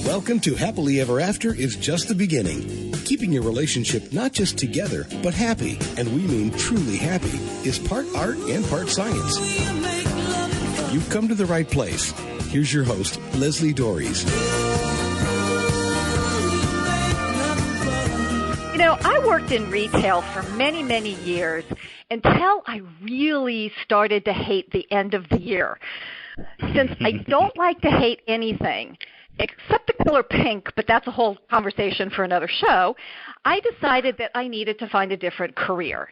Welcome to Happily Ever After is just the beginning. Keeping your relationship not just together, but happy, and we mean truly happy, is part art and part science. You've come to the right place. Here's your host, Leslie Dories. You know, I worked in retail for many, many years until I really started to hate the end of the year. Since I don't like to hate anything, except the color pink, but that's a whole conversation for another show, I decided that I needed to find a different career.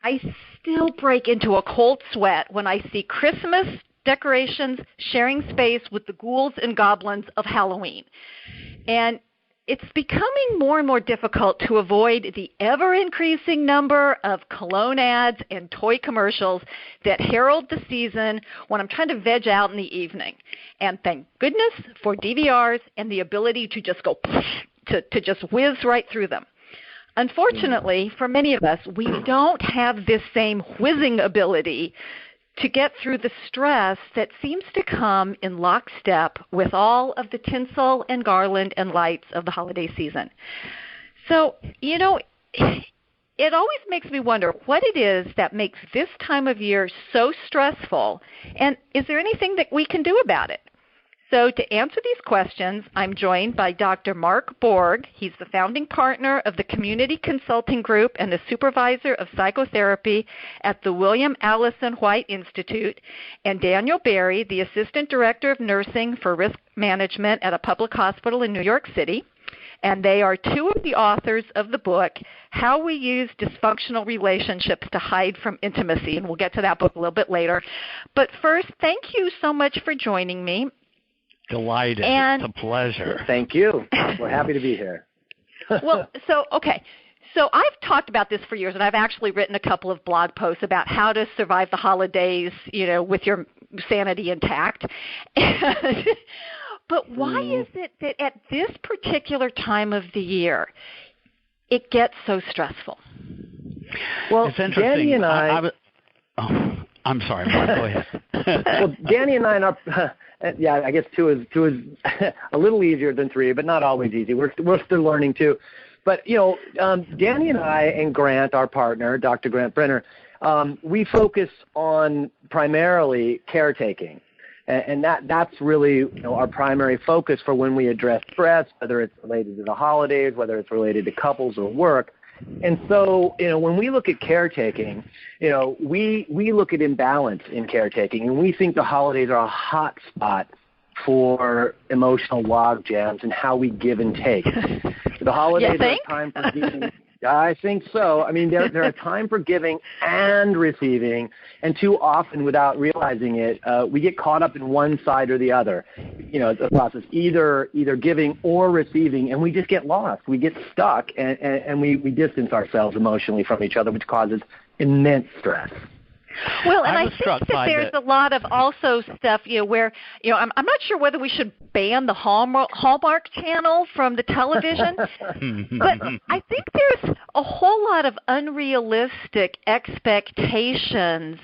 I still break into a cold sweat when I see Christmas decorations sharing space with the ghouls and goblins of Halloween. And it's becoming more and more difficult to avoid the ever-increasing number of cologne ads and toy commercials that herald the season when I'm trying to veg out in the evening. And thank goodness for DVRs and the ability to just go to just whiz right through them. Unfortunately, for many of us, we don't have this same whizzing ability to get through the stress that seems to come in lockstep with all of the tinsel and garland and lights of the holiday season. So, you know, it always makes me wonder what it is that makes this time of year so stressful, and is there anything that we can do about it? So to answer these questions, I'm joined by Dr. Mark Borg. He's the founding partner of the Community Consulting Group and the supervisor of psychotherapy at the William Allison White Institute, and Daniel Berry, the assistant director of nursing for risk management at a public hospital in New York City. And they are two of the authors of the book, How We Use Dysfunctional Relationships to Hide from Intimacy. And we'll get to that book a little bit later. But first, thank you so much for joining me. Delighted. It's a pleasure. Thank you. We're happy to be here. So I've talked about this for years, and I've actually written a couple of blog posts about how to survive the holidays, you know, with your sanity intact. But why is it that at this particular time of the year, it gets so stressful? Well, it's interesting. Danny and I'm sorry, Mark, go ahead. Well, Danny and I are I guess two is a little easier than three, but not always easy. We're still learning too. But, you know, Danny and I and Grant, our partner, Dr. Grant Brenner, we focus on primarily caretaking. And that's really, you know, our primary focus for when we address stress, whether it's related to the holidays, whether it's related to couples or work. And so, you know, when we look at caretaking, you know, we look at imbalance in caretaking, and we think the holidays are a hot spot for emotional log jams and how we give and take. The holidays are a time for giving. I think so. I mean, they're a time for giving and receiving, and too often, without realizing it, we get caught up in one side or the other. You know, the process either giving or receiving, and we just get lost. We get stuck, and we distance ourselves emotionally from each other, which causes immense stress. Well, and I think that there's a lot of also stuff, you know, where, you know, I'm not sure whether we should ban the Hallmark channel from the television, but I think there's a whole lot of unrealistic expectations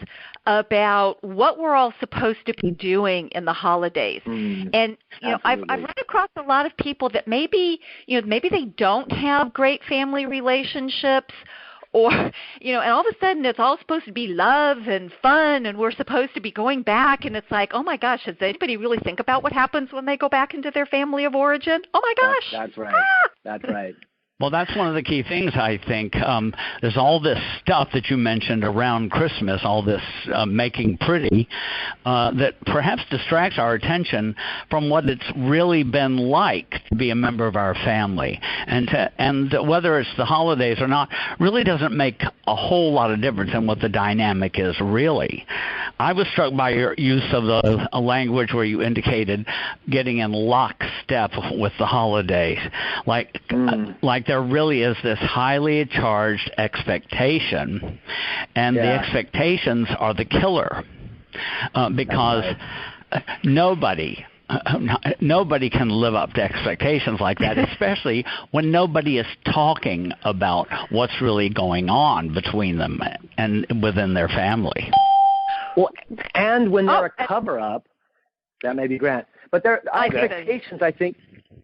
about what we're all supposed to be doing in the holidays. And, you know, I've run across a lot of people that maybe they don't have great family relationships, or, you know, and all of a sudden it's all supposed to be love and fun, and we're supposed to be going back, and it's like, oh my gosh, does anybody really think about what happens when they go back into their family of origin? Oh my gosh. That's right. That's right. Well, that's one of the key things, I think. There's all this stuff that you mentioned around Christmas, all this making pretty, that perhaps distracts our attention from what it's really been like to be a member of our family. And whether it's the holidays or not really doesn't make a whole lot of difference in what the dynamic is, really. I was struck by your use of a language where you indicated getting in lockstep with the holidays, like there really is this highly charged expectation, and the expectations are the killer, because nobody can live up to expectations like that, especially when nobody is talking about what's really going on between them and within their family. Well, and when they're a cover-up, that may be Grant, but their expectations, I think,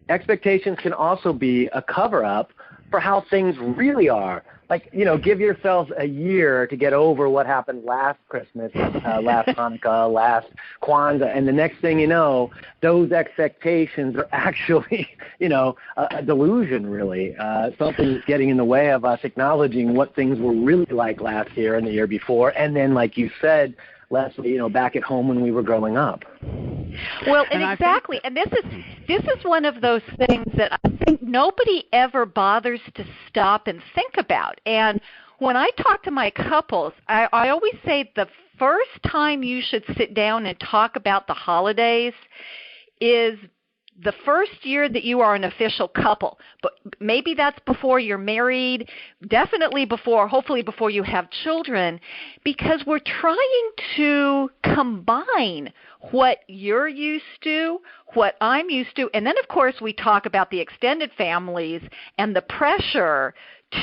expectations can also be a cover-up for how things really are. Like, give yourselves a year to get over what happened last Christmas, last Hanukkah, last Kwanzaa, and the next thing you know, those expectations are actually, a delusion, really. Something's getting in the way of us acknowledging what things were really like last year and the year before, and then, like you said, Leslie, back at home when we were growing up. Well, and exactly, and this is one of those things that I think nobody ever bothers to stop and think about. And when I talk to my couples, I always say the first time you should sit down and talk about the holidays is the first year that you are an official couple. But maybe that's before you're married, definitely before, hopefully before you have children, because we're trying to combine what you're used to, what I'm used to, and then, of course, we talk about the extended families and the pressure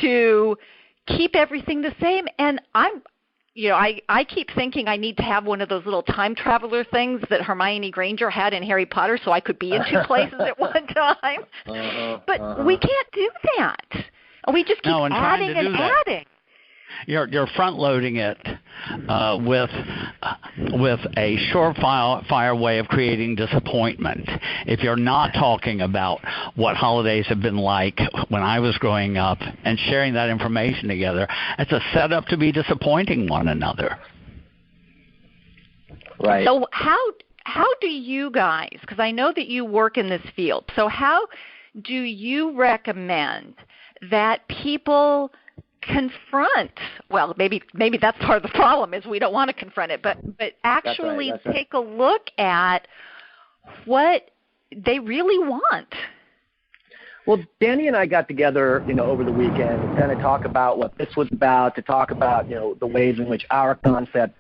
to keep everything the same. And I keep thinking I need to have one of those little time traveler things that Hermione Granger had in Harry Potter so I could be in two places at one time. But we can't do that. We just keep adding and adding. You're front-loading it with a surefire way of creating disappointment. If you're not talking about what holidays have been like when I was growing up and sharing that information together, it's a setup to be disappointing one another. Right. So how do you guys, because I know that you work in this field, so how do you recommend that people confront, well, maybe that's part of the problem is we don't want to confront it, but actually that's right. Take a look at what they really want? Well, Danny and I got together, over the weekend to kind of talk about what this was about, to talk about, the ways in which our concept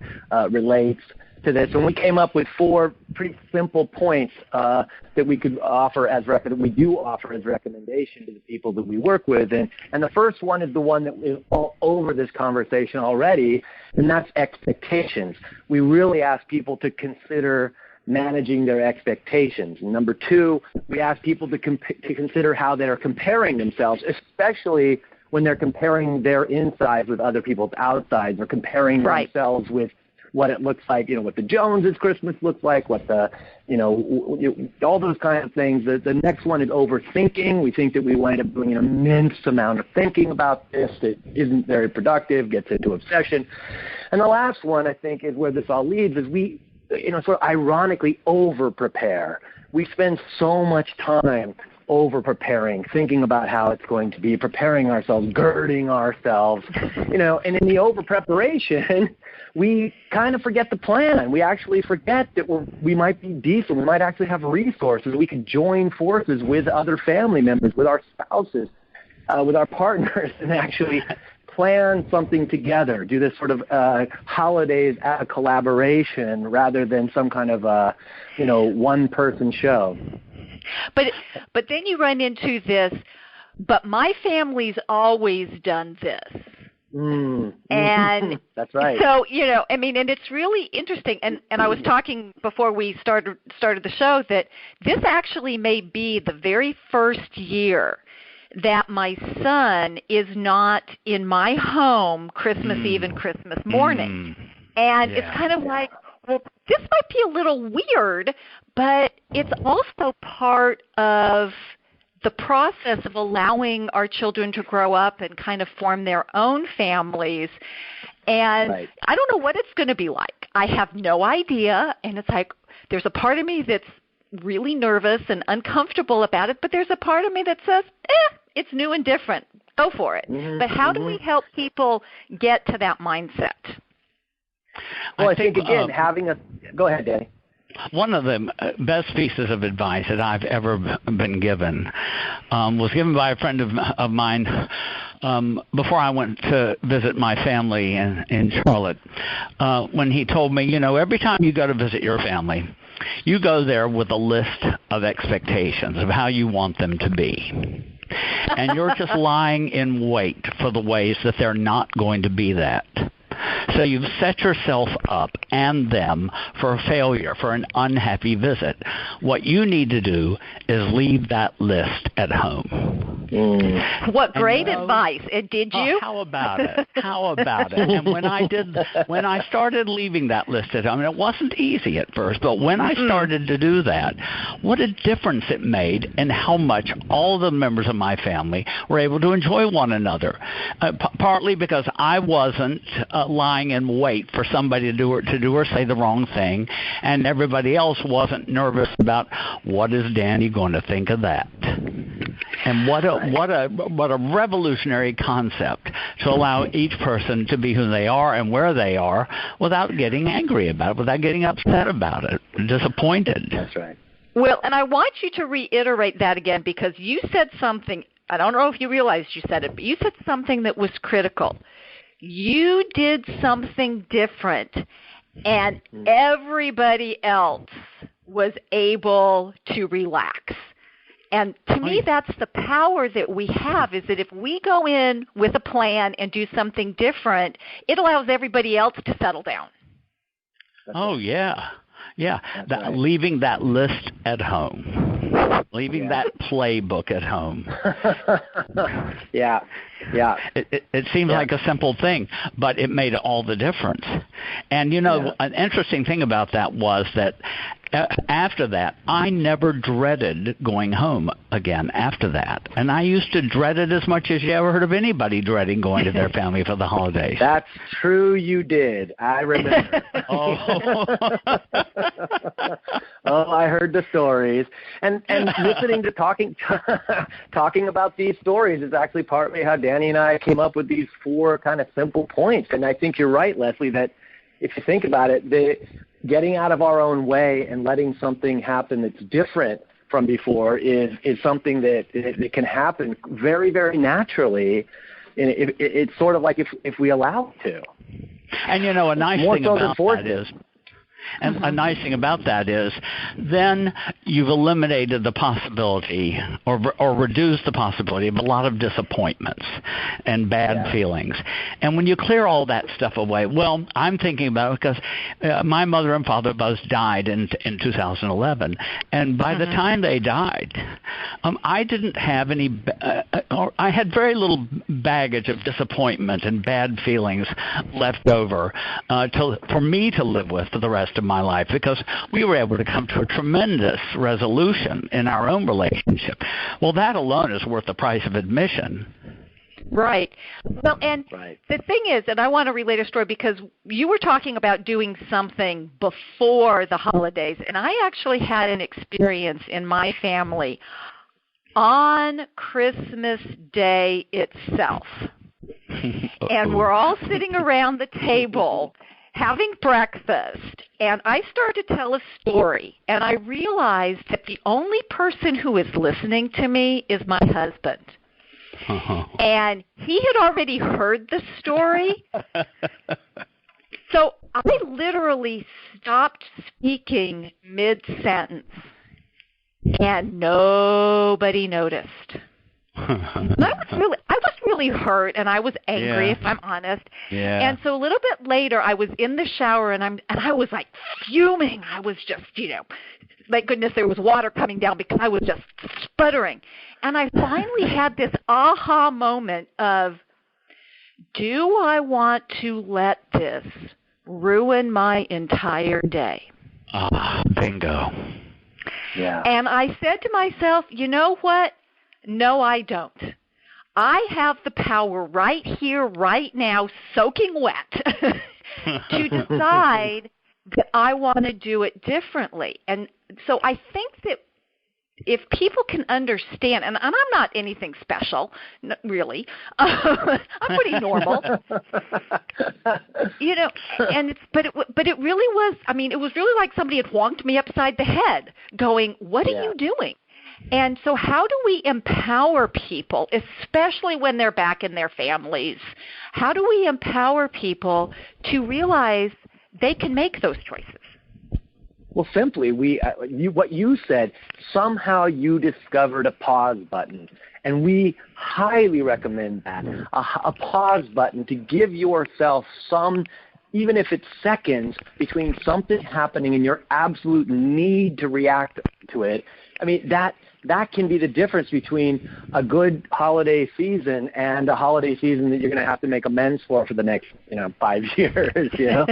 relates to this, and we came up with 4 pretty simple points that we could offer we do offer as recommendation to the people that we work with, and the first one is the one that is all over this conversation already, and that's expectations. We really ask people to consider managing their expectations. And number 2, we ask people to consider how they're comparing themselves, especially when they're comparing their insides with other people's outsides, or comparing themselves with what it looks like, what the Joneses' Christmas looks like, what the, all those kind of things. The next one is overthinking. We think that we wind up doing an immense amount of thinking about this that isn't very productive, gets into obsession. And the last one, I think, is where this all leads, is we, sort of ironically over-prepare. We spend so much time over-preparing, thinking about how it's going to be, preparing ourselves, girding ourselves, and in the over-preparation, we kind of forget the plan. We actually forget that we might be decent. We might actually have resources. We can join forces with other family members, with our spouses, with our partners, and actually plan something together, do this sort of holidays as a collaboration rather than some kind of, one-person show. But then you run into this, but my family's always done this. And that's right. So, and it's really interesting. And I was talking before we started the show that this actually may be the very first year that my son is not in my home Christmas Eve and Christmas morning. And it's kind of like, well, this might be a little weird, but it's also part of the process of allowing our children to grow up and kind of form their own families. And I don't know what it's going to be like. I have no idea. And it's like there's a part of me that's really nervous and uncomfortable about it, but there's a part of me that says, it's new and different. Go for it. But how do we help people get to that mindset? Well, I think again, go ahead, Danny. One of the best pieces of advice that I've ever been given was given by a friend of mine before I went to visit my family in Charlotte, when he told me, every time you go to visit your family, you go there with a list of expectations of how you want them to be. And you're just lying in wait for the ways that they're not going to be that. So you've set yourself up and them for a failure, for an unhappy visit. What you need to do is leave that list at home. What great advice. Did you? How about it? How about it? And when I started leaving that list at home, and it wasn't easy at first, but when I started to do that, what a difference it made in how much all the members of my family were able to enjoy one another. Partly because I wasn't lying in wait for somebody to do or say the wrong thing, and everybody else wasn't nervous about what is Danny going to think of that. And what a revolutionary concept to allow each person to be who they are and where they are without getting angry about it, without getting upset about it, disappointed. That's right. Well, and I want you to reiterate that again, because you said something, I don't know if you realized you said it, but you said something that was critical. You did something different, and everybody else was able to relax. And to me, that's the power that we have, is that if we go in with a plan and do something different, it allows everybody else to settle down. Yeah. Right. Leaving that list at home. Leaving that playbook at home. Yeah. It seems like a simple thing, but it made all the difference. And, an interesting thing about that was that after that, I never dreaded going home again after that. And I used to dread it as much as you ever heard of anybody dreading going to their family for the holidays. That's true, you did. I remember. I heard the stories. And listening to talking about these stories is actually partly how Danny and I came up with these 4 kind of simple points. And I think you're right, Leslie, that if you think about it, getting out of our own way and letting something happen that's different from before is something that can happen very, very naturally. And it's sort of like if we allow it to. And, a nice thing about that is, and a nice thing about that is, then you've eliminated the possibility or reduced the possibility of a lot of disappointments and bad feelings. And when you clear all that stuff away, well, I'm thinking about it because my mother and father both died in 2011. And by the time they died, I didn't have any I had very little baggage of disappointment and bad feelings left over for me to live with for the rest of my life, because we were able to come to a tremendous resolution in our own relationship. Well, that alone is worth the price of admission. Right. Well, and the thing is, and I want to relate a story, because you were talking about doing something before the holidays, and I actually had an experience in my family on Christmas Day itself. And we're all sitting around the table having breakfast, and I started to tell a story, and I realized that the only person who is listening to me is my husband. And he had already heard the story. So I literally stopped speaking mid-sentence, and nobody noticed. I was really hurt, and I was angry, if I'm honest. And so a little bit later, I was in the shower, and I was like fuming. I was just, thank goodness there was water coming down, because I was just sputtering. And I finally had this aha moment of, do I want to let this ruin my entire day? Bingo. Yeah. And I said to myself, you know what? No, I don't. I have the power right here, right now, soaking wet, to decide that I want to do it differently. And so I think that if people can understand, and I'm not anything special, really, I'm pretty normal, but it really was, it was really like somebody had wonked me upside the head going, what are you doing? And so how do we empower people, especially when they're back in their families? How do we empower people to realize they can make those choices? Well, simply, what you said, somehow you discovered a pause button. And we highly recommend that, a pause button to give yourself some even if it's seconds, between something happening and your absolute need to react to it, I mean, that can be the difference between a good holiday season and a holiday season that you're going to have to make amends for the next, 5 years,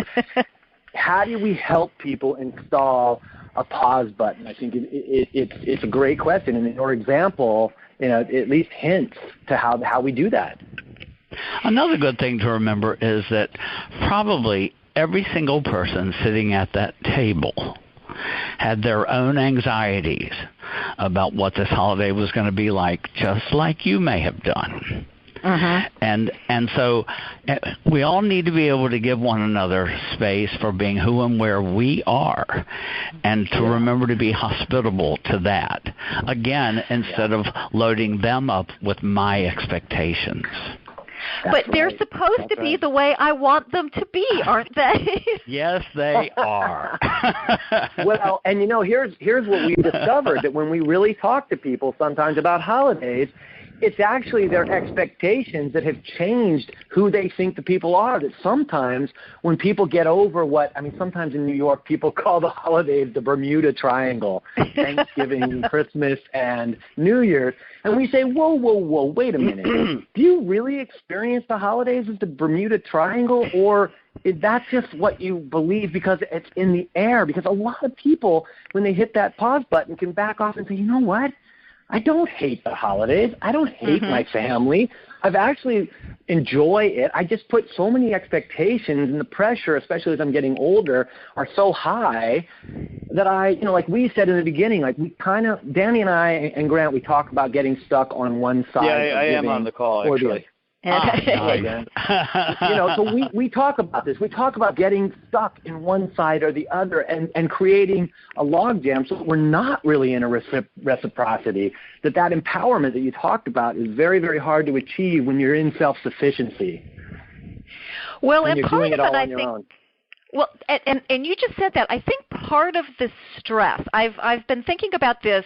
How do we help people install a pause button? I think it's a great question. And in your example, at least hints to how we do that. Another good thing to remember is that probably every single person sitting at that table had their own anxieties about what this holiday was going to be like, just like you may have done. And so we all need to be able to give one another space for being who and where we are, and to remember to be hospitable to that. Again, instead of loading them up with my expectations. But they're supposed to be the way I want them to be, aren't they? Yes, they are. Well, and here's what we discovered, that when we really talk to people sometimes about holidays, it's actually their expectations that have changed who they think the people are. That sometimes when people get over sometimes in New York people call the holidays the Bermuda Triangle, Thanksgiving, Christmas, and New Year's. And we say, whoa, wait a minute. Do you really experience the holidays as the Bermuda Triangle, or is that just what you believe because it's in the air? Because a lot of people, when they hit that pause button, can back off and say, you know what? I don't hate the holidays. I don't hate my family. I've actually enjoy it. I just put so many expectations, and the pressure, especially as I'm getting older, are so high that like we said in the beginning, like we kind of, Danny and I and Grant, we talk about getting stuck on one side. Yeah, I am on the call, actually. So we talk about this. We talk about getting stuck in one side or the other and creating a logjam so that we're not really in a reciprocity, that empowerment that you talked about is very, very hard to achieve when you're in self-sufficiency. Well, and you're part doing of it all it, I on your think, own. well, and you just said that. I think part of the stress, I've been thinking about this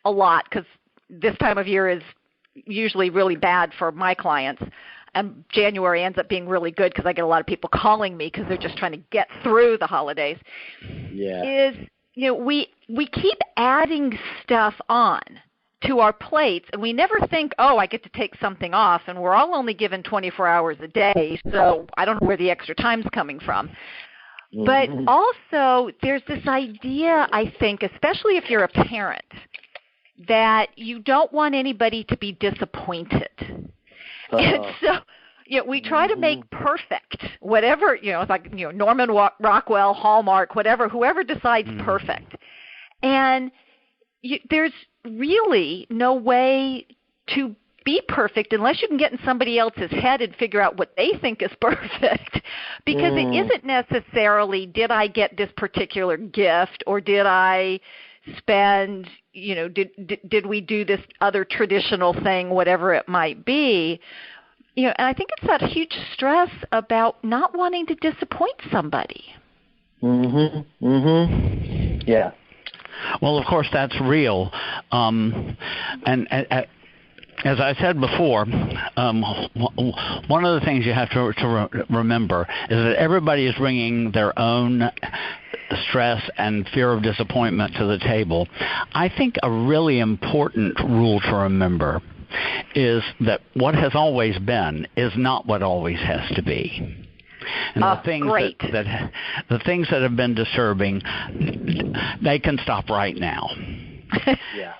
a lot because this time of year is usually really bad for my clients, and January ends up being really good because I get a lot of people calling me because they're just trying to get through the holidays. Is we keep adding stuff on to our plates, and we never think, oh, I get to take something off, and we're all only given 24 hours a day, so I don't know where the extra time's coming from. But also there's this idea, I think, especially if you're a parent, that you don't want anybody to be disappointed. And so we try to make perfect whatever, it's like, Norman Rockwell, Hallmark, whoever decides perfect. And there's really no way to be perfect unless you can get in somebody else's head and figure out what they think is perfect. Because it isn't necessarily, did I get this particular gift, or did I spend, did we do this other traditional thing, whatever it might be. And I think it's that huge stress about not wanting to disappoint somebody. Yeah. Well, of course, that's real. And as I said before, one of the things you have to remember is that everybody is bringing their own stress and fear of disappointment to the table. I think a really important rule to remember is that what has always been is not what always has to be. And the things that have been disturbing, they can stop right now. Yeah.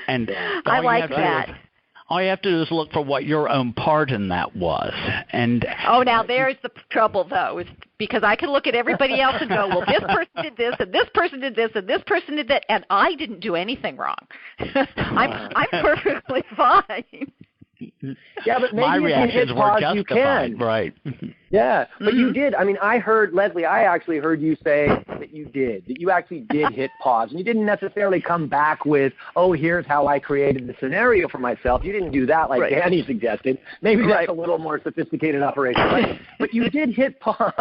And I like that. All you have to do is look for what your own part in that was. And now there's the trouble, though, is because I can look at everybody else and go, well, this person did this, and this person did this, and this person did that, and I didn't do anything wrong. I'm perfectly fine. Yeah, but maybe my reactions were justified, right? Yeah, but you did. I mean, I heard, Leslie, I actually heard you say that you actually did hit pause. And you didn't necessarily come back with, oh, here's how I created the scenario for myself. You didn't do that like Danny suggested. Maybe that's a little more sophisticated operation. But you did hit pause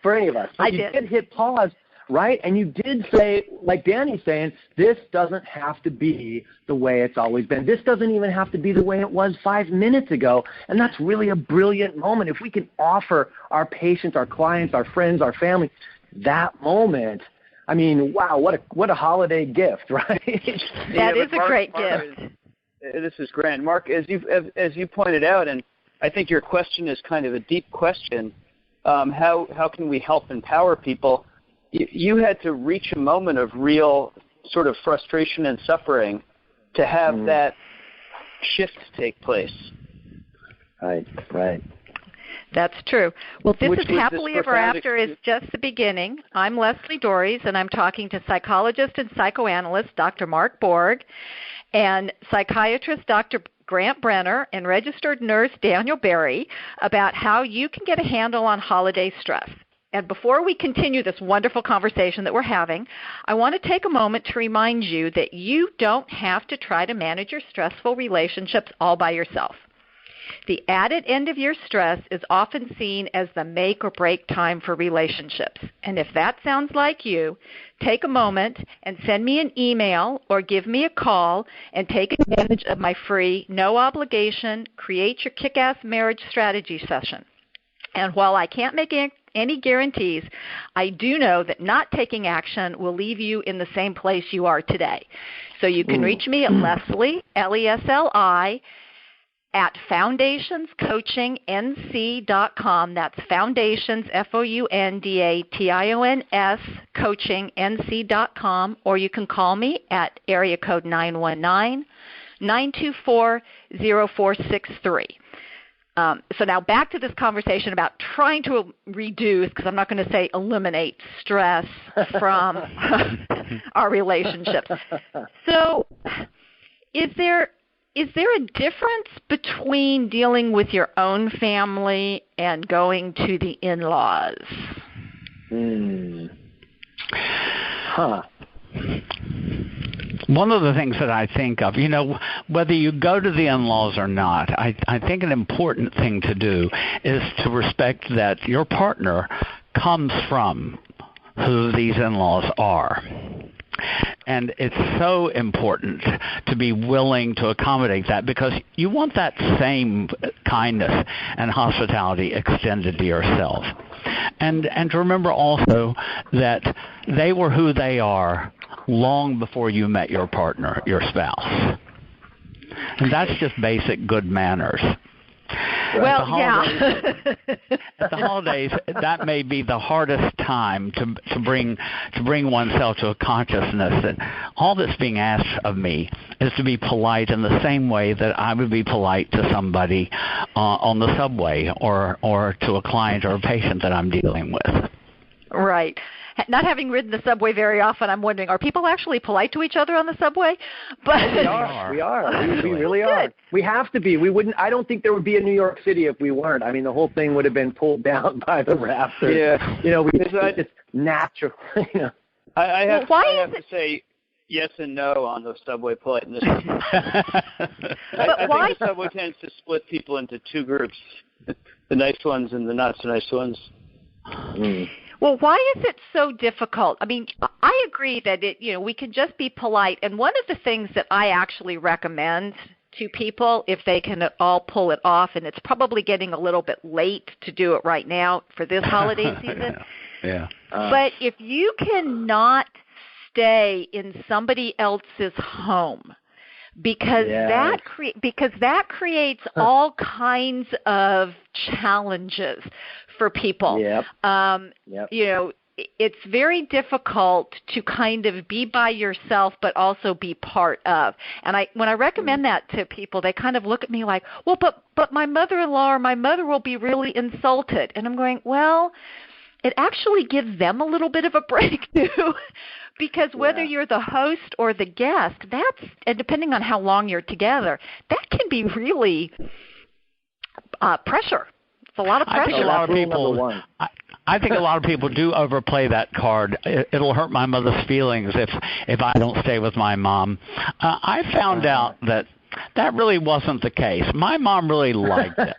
for any of us. You did hit pause right? And you did say, like Danny's saying, this doesn't have to be the way it's always been. This doesn't even have to be the way it was 5 minutes ago. And that's really a brilliant moment. If we can offer our patients, our clients, our friends, our family that moment, I mean, wow, what a holiday gift, right? That is a great gift. This is grand. Mark, as you pointed out, and I think your question is kind of a deep question, how can we help empower people? You had to reach a moment of real sort of frustration and suffering to have that shift take place. Right. That's true. Well, this Which is Happily Ever After is just the beginning. I'm Leslie Dories, and I'm talking to psychologist and psychoanalyst Dr. Mark Borg and psychiatrist Dr. Grant Brenner and registered nurse Daniel Berry about how you can get a handle on holiday stress. And before we continue this wonderful conversation that we're having, I want to take a moment to remind you that you don't have to try to manage your stressful relationships all by yourself. The added end of your stress is often seen as the make or break time for relationships. And if that sounds like you, take a moment and send me an email or give me a call and take advantage of my free, no obligation, Create Your Kick-Ass Marriage Strategy session. And while I can't make any guarantees, I do know that not taking action will leave you in the same place you are today. So you can reach me at Leslie, Lesli, at foundationscoachingnc.com. That's foundations, Foundations, coachingnc.com. Or you can call me at area code 919-924-0463. So now back to this conversation about trying to reduce, because I'm not going to say eliminate, stress from our relationships. So is there a difference between dealing with your own family and going to the in-laws? One of the things that I think of, whether you go to the in-laws or not, I think an important thing to do is to respect that your partner comes from who these in-laws are. And it's so important to be willing to accommodate that, because you want that same kindness and hospitality extended to yourself. And to remember also that they were who they are long before you met your partner, your spouse. And that's just basic good manners. Well, at the holidays, that may be the hardest time to bring oneself to a consciousness that all that's being asked of me is to be polite in the same way that I would be polite to somebody on the subway or to a client or a patient that I'm dealing with. Right. Not having ridden the subway very often, I'm wondering, are people actually polite to each other on the subway? But we are. We really are. Good. We have to be. We wouldn't. I don't think there would be a New York City if we weren't. I mean, the whole thing would have been pulled down by the rafters. Yeah. It's natural. I have to say yes and no on the subway politeness. I think the subway tends to split people into two groups: the nice ones and the not so nice ones. Well, why is it so difficult? I mean, I agree that we can just be polite. And one of the things that I actually recommend to people, if they can all pull it off, and it's probably getting a little bit late to do it right now for this holiday season. Yeah. But if you cannot stay in somebody else's home, because that creates all kinds of challenges for people. Yep. It's very difficult to kind of be by yourself but also be part of. And when I recommend that to people, they kind of look at me like, well, but my mother-in-law or my mother will be really insulted. And I'm going, well, it actually gives them a little bit of a break too. Because whether you're the host or the guest, and depending on how long you're together, that can be really pressure. It's a lot of pressure. I think a lot of people do overplay that card. It'll hurt my mother's feelings if I don't stay with my mom. I found out that That really wasn't the case. My mom really liked it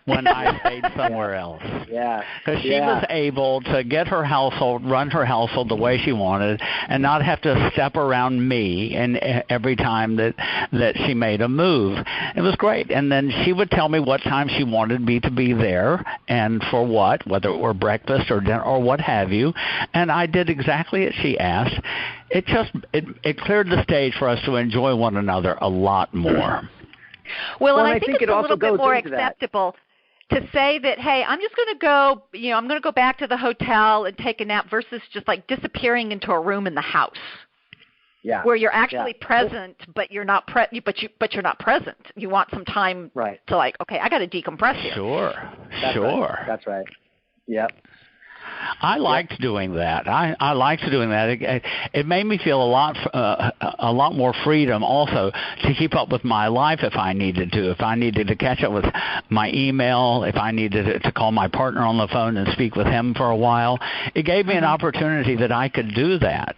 when I stayed somewhere else. Yeah. Because she was able to get her household, run her household the way she wanted, and not have to step around me and every time that she made a move. It was great. And then she would tell me what time she wanted me to be there and for what, whether it were breakfast or dinner or what have you. And I did exactly as she asked. It cleared the stage for us to enjoy one another a lot more. Well, and I think it's a little bit more acceptable to say that, hey, I'm just going to go, I'm going to go back to the hotel and take a nap versus just like disappearing into a room in the house. Yeah. Where you're actually present, but you're not but you're not present. You want some time to like, okay, I got to decompress here. Sure. That's right. Yep. I liked doing that. I liked doing that. It made me feel a lot more freedom also to keep up with my life if I needed to. If I needed to catch up with my email, if I needed to call my partner on the phone and speak with him for a while, it gave me an opportunity that I could do that.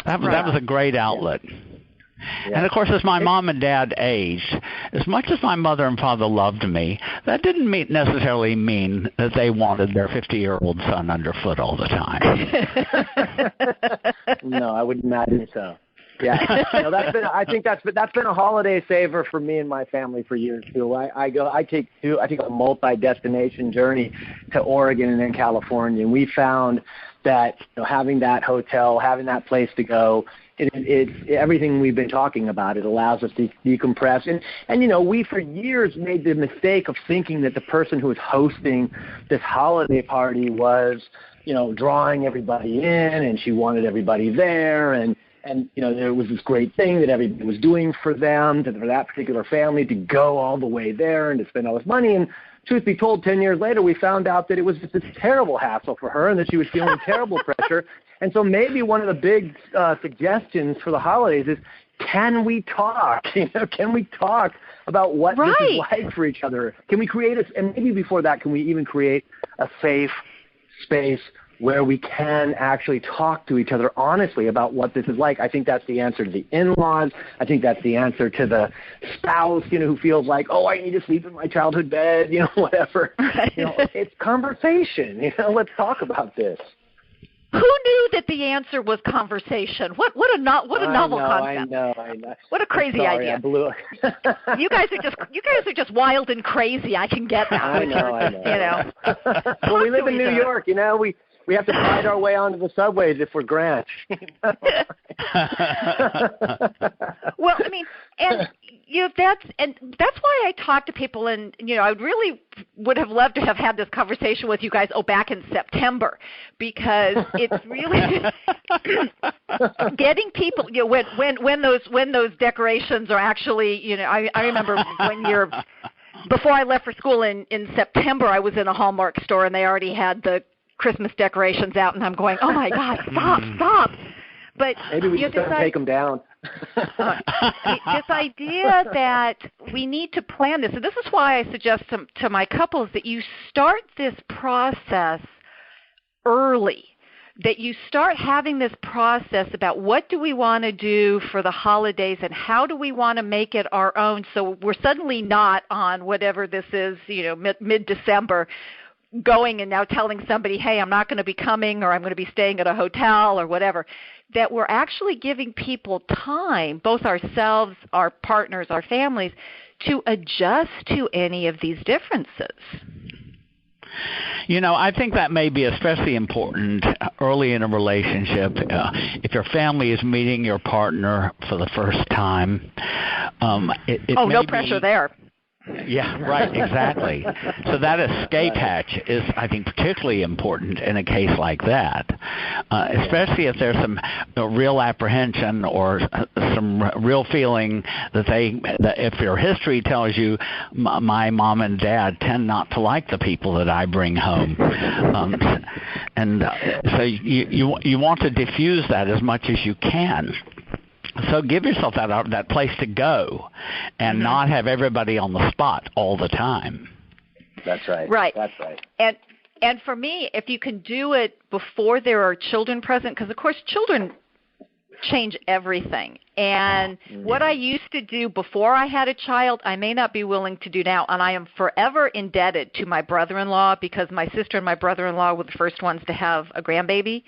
That was a great outlet. Yeah. And, of course, as my mom and dad aged, as much as my mother and father loved me, that didn't necessarily mean that they wanted their 50-year-old son underfoot all the time. No, I would imagine so. Yeah, I think that's been a holiday saver for me and my family for years too. I take a multi-destination journey to Oregon and then California, and we found that having that hotel, having that place to go, it's everything we've been talking about. It allows us to decompress. And we for years made the mistake of thinking that the person who was hosting this holiday party was, drawing everybody in, and she wanted everybody there, and there was this great thing that everybody was doing for them, for that particular family, to go all the way there and to spend all this money. And truth be told, 10 years later, we found out that it was just this terrible hassle for her and that she was feeling terrible pressure. And so maybe one of the big suggestions for the holidays is, can we talk? Can we talk about what this is like for each other? Can we create and maybe before that, can we even create a safe space where we can actually talk to each other honestly about what this is like? I think that's the answer to the in-laws. I think that's the answer to the spouse, who feels like, oh, I need to sleep in my childhood bed, whatever. It's conversation. Let's talk about this. Who knew that the answer was conversation? What a novel concept. I know. What a crazy idea. I blew it. You guys are just wild and crazy. I can get that. I know. Well, we live in New York, we have to find our way onto the subways if we're Grant. Well, I mean, and that's why I talk to people, and I really would have loved to have had this conversation with you guys back in September, because it's really getting people. When those decorations are actually, I remember before I left for school in September, I was in a Hallmark store and they already had the Christmas decorations out, and I'm going, oh my God, stop. But maybe we just don't take them down. This idea that we need to plan this, and this is why I suggest to my couples that you start this process early, that you start having this process about what do we want to do for the holidays and how do we want to make it our own, so we're suddenly not on whatever this is, mid-December, going and now telling somebody, hey, I'm not going to be coming, or I'm going to be staying at a hotel or whatever, that we're actually giving people time, both ourselves, our partners, our families, to adjust to any of these differences. I think that may be especially important early in a relationship. If your family is meeting your partner for the first time, no pressure there. Yeah, right, exactly. So that escape hatch is, I think, particularly important in a case like that, especially if there's some real apprehension or some real feeling that if your history tells you my mom and dad tend not to like the people that I bring home. So you want to diffuse that as much as you can. So give yourself that place to go and not have everybody on the spot all the time. That's right. Right. That's right. And for me, if you can do it before there are children present, because, of course, children change everything. And what I used to do before I had a child, I may not be willing to do now. And I am forever indebted to my brother-in-law, because my sister and my brother-in-law were the first ones to have a grandbaby.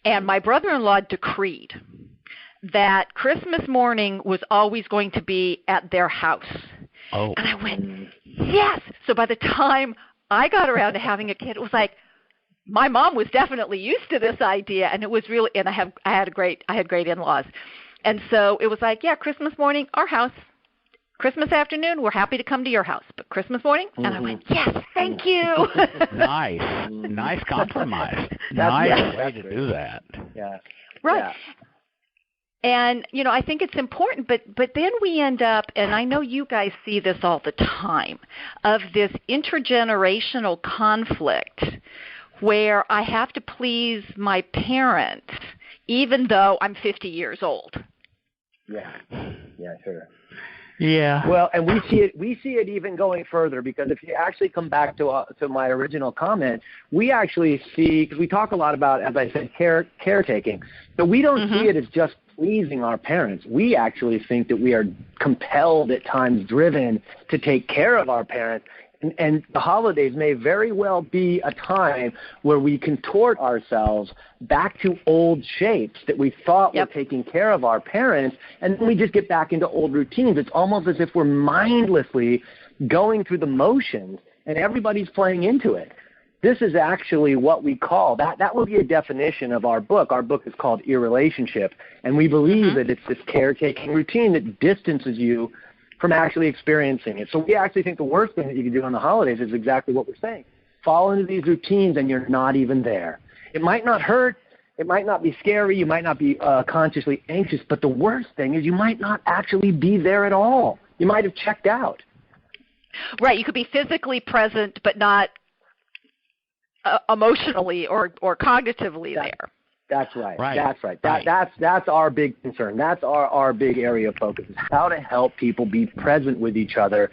And my brother-in-law decreed that Christmas morning was always going to be at their house. Oh. And I went, yes. So by the time I got around to having a kid, it was like, my mom was definitely used to this idea, and it was really, and I had great in-laws. And so it was like, yeah, Christmas morning, our house. Christmas afternoon, we're happy to come to your house. But Christmas morning, and I went, yes, thank you. Nice compromise. Nice way to do that. Yeah. Right. Yeah. And, I think it's important, but then we end up, and I know you guys see this all the time, of this intergenerational conflict where I have to please my parents even though I'm 50 years old. Yeah, sure. Yeah. Well, and we see it even going further, because if you actually come back to my original comment, we actually see, because we talk a lot about, as I said, caretaking. So we don't see it as just pleasing our parents. We actually think that we are compelled, at times driven, to take care of our parents. And the holidays may very well be a time where we contort ourselves back to old shapes that we thought were taking care of our parents, and then we just get back into old routines. It's almost as if we're mindlessly going through the motions, and everybody's playing into it. This is actually what we call, that would be a definition of our book. Our book is called Irrelationship, and we believe that it's this caretaking routine that distances you from actually experiencing it. So we actually think the worst thing that you can do on the holidays is exactly what we're saying. Fall into these routines and you're not even there. It might not hurt. It might not be scary. You might not be consciously anxious. But the worst thing is you might not actually be there at all. You might have checked out. Right. You could be physically present but not emotionally or cognitively there. That's right. Right. That's right. That's our big concern. That's our big area of focus, is how to help people be present with each other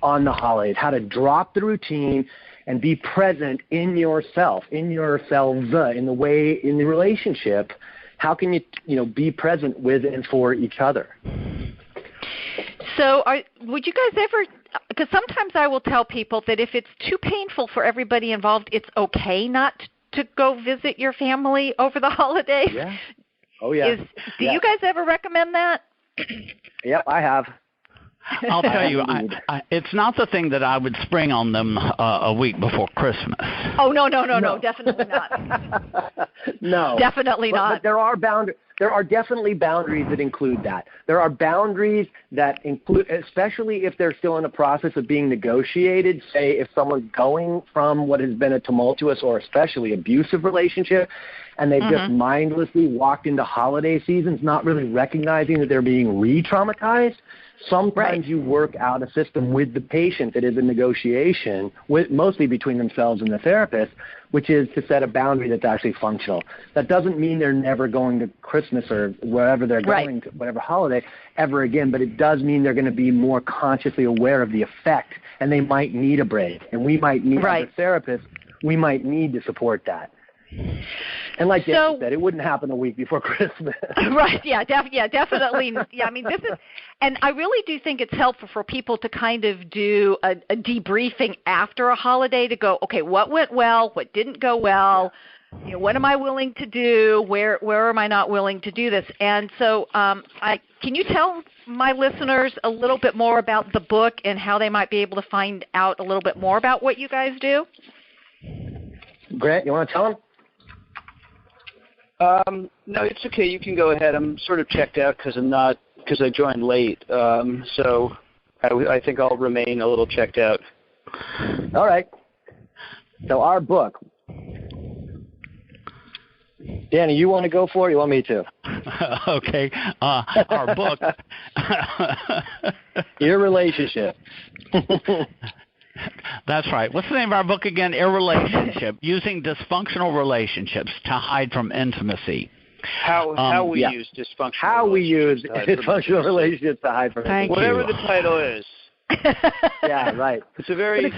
on the holidays, how to drop the routine and be present in yourself, in yourselves, in the relationship. How can you be present with and for each other? So would you guys ever, because sometimes I will tell people that if it's too painful for everybody involved, it's okay not to go visit your family over the holidays? Yeah. Oh, yeah. Do you guys ever recommend that? Yep, I have. I'll tell you, it's not the thing that I would spring on them a week before Christmas. Oh, no, definitely not. No. Definitely not. But there are definitely boundaries that include that. There are boundaries that include, especially if they're still in a process of being negotiated, say if someone's going from what has been a tumultuous or especially abusive relationship, and they've just mindlessly walked into holiday seasons not really recognizing that they're being re-traumatized. Sometimes you work out a system with the patient that is a negotiation, mostly between themselves and the therapist, which is to set a boundary that's actually functional. That doesn't mean they're never going to Christmas or wherever they're going to, whatever holiday, ever again, but it does mean they're going to be more consciously aware of the effect, and they might need a break. And we might need, as a therapist, we might need to support that. And like David said, it wouldn't happen a week before Christmas. Right, definitely. Yeah, I mean, this is, and I really do think it's helpful for people to kind of do a debriefing after a holiday to go, okay, what went well, what didn't go well, what am I willing to do, where am I not willing to do this? And so can you tell my listeners a little bit more about the book and how they might be able to find out a little bit more about what you guys do? Grant, you want to tell them? No, it's okay. You can go ahead. I'm sort of checked out because I joined late. So I think I'll remain a little checked out. All right. So our book. Danny, you want to go for it? You want me to? Okay. Our book. Irrelationship. That's right. What's the name of our book again? Irrelationship, Using Dysfunctional Relationships to Hide from Intimacy. How we use dysfunctional How we use dysfunctional relationships to hide from intimacy. Whatever the title is. Yeah, right. It's a very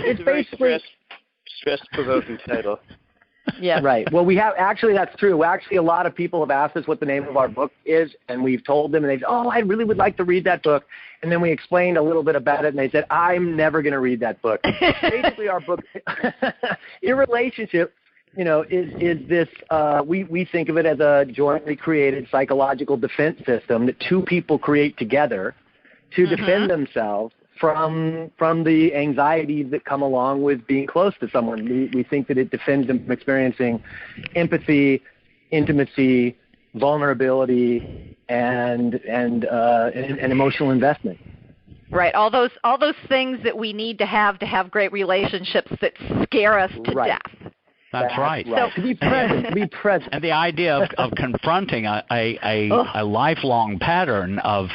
stress-provoking title. Yeah. Right. Well, we have actually. That's true. Actually, a lot of people have asked us what the name of our book is, and we've told them, and they've said, "Oh, I really would like to read that book." And then we explained a little bit about it, and they said, "I'm never going to read that book." Basically, our book, Irrelationship, is this. We think of it as a jointly created psychological defense system that two people create together to defend themselves from the anxieties that come along with being close to someone. We think that it defends them from experiencing empathy, intimacy, vulnerability, and emotional investment. Right. All those things that we need to have great relationships that scare us to death. That's right. So, to be present. And the idea of confronting a lifelong pattern of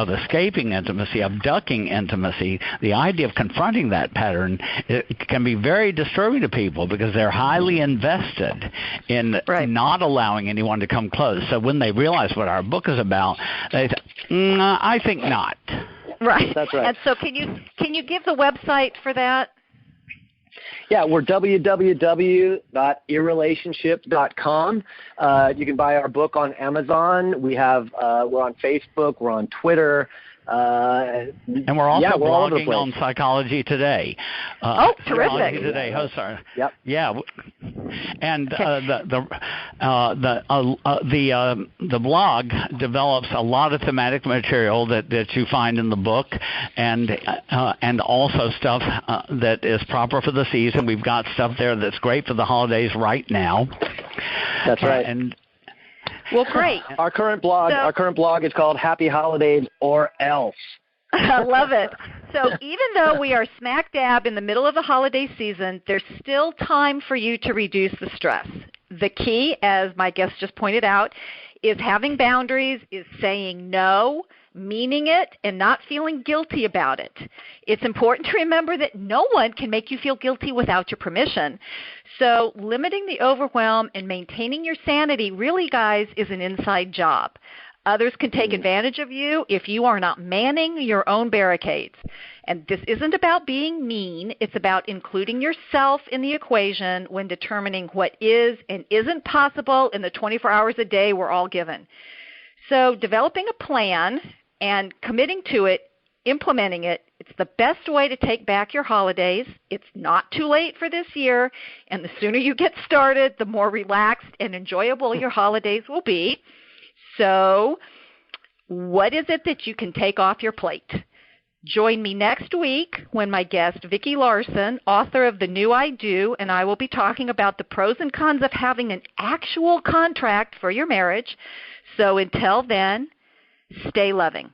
escaping intimacy, of ducking intimacy, the idea of confronting that pattern, it can be very disturbing to people because they're highly invested in not allowing anyone to come close. So when they realize what our book is about, they say, I think not. Right. That's right. And so can you give the website for that? Yeah, we're www.irrelationship.com. You can buy our book on Amazon. We're on Facebook. We're on Twitter. And we're also blogging on Psychology Today. Terrific! Psychology Today hosts are. Yep. Yeah, and the blog develops a lot of thematic material that you find in the book, and also stuff that is proper for the season. We've got stuff there that's great for the holidays right now. That's right. Well, great. Our current blog is called Happy Holidays or Else. I love it. So even though we are smack dab in the middle of the holiday season, there's still time for you to reduce the stress. The key, as my guest just pointed out, is having boundaries, is saying no, meaning it, and not feeling guilty about it. It's important to remember that no one can make you feel guilty without your permission. So limiting the overwhelm and maintaining your sanity really, guys, is an inside job. Others can take advantage of you if you are not manning your own barricades. And this isn't about being mean. It's about including yourself in the equation when determining what is and isn't possible in the 24 hours a day we're all given. So developing a plan and committing to it, implementing it, it's the best way to take back your holidays. It's not too late for this year, and the sooner you get started, the more relaxed and enjoyable your holidays will be. So what is it that you can take off your plate? Join me next week when my guest, Vicki Larson, author of The New I Do, and I will be talking about the pros and cons of having an actual contract for your marriage. So until then, stay loving.